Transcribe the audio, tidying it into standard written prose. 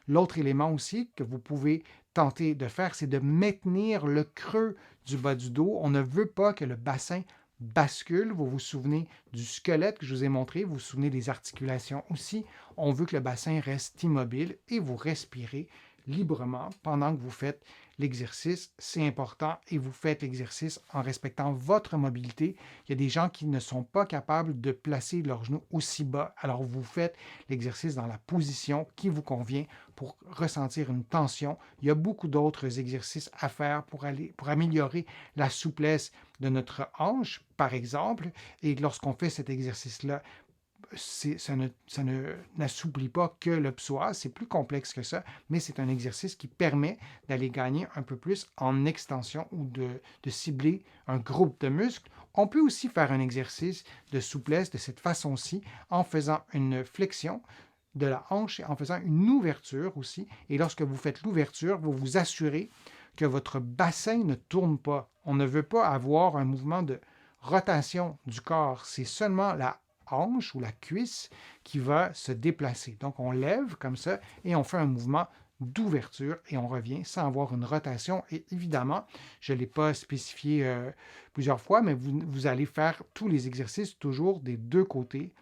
L'autre élément aussi que vous pouvez tenter de faire, c'est de maintenir le creux du bas du dos. On ne veut pas que le bassin bascule. Vous vous souvenez du squelette que je vous ai montré, vous vous souvenez des articulations aussi. On veut que le bassin reste immobile et vous respirez librement pendant que vous faites l'exercice. C'est important et vous faites l'exercice en respectant votre mobilité. Il y a des gens qui ne sont pas capables de placer leurs genoux aussi bas. Alors vous faites l'exercice dans la position qui vous convient pour ressentir une tension. Il y a beaucoup d'autres exercices à faire pour améliorer la souplesse de notre hanche, par exemple. Et lorsqu'on fait cet exercice-là, n'assouplit pas que le psoas, c'est plus complexe que ça, mais c'est un exercice qui permet d'aller gagner un peu plus en extension ou de cibler un groupe de muscles. On peut aussi faire un exercice de souplesse de cette façon-ci en faisant une flexion de la hanche et en faisant une ouverture aussi. Et lorsque vous faites l'ouverture, vous vous assurez que votre bassin ne tourne pas. On ne veut pas avoir un mouvement de rotation du corps. C'est seulement la hanche ou la cuisse qui va se déplacer. Donc, on lève comme ça et on fait un mouvement d'ouverture et on revient sans avoir une rotation. Et évidemment, je ne l'ai pas spécifié plusieurs fois, mais vous allez faire tous les exercices toujours des deux côtés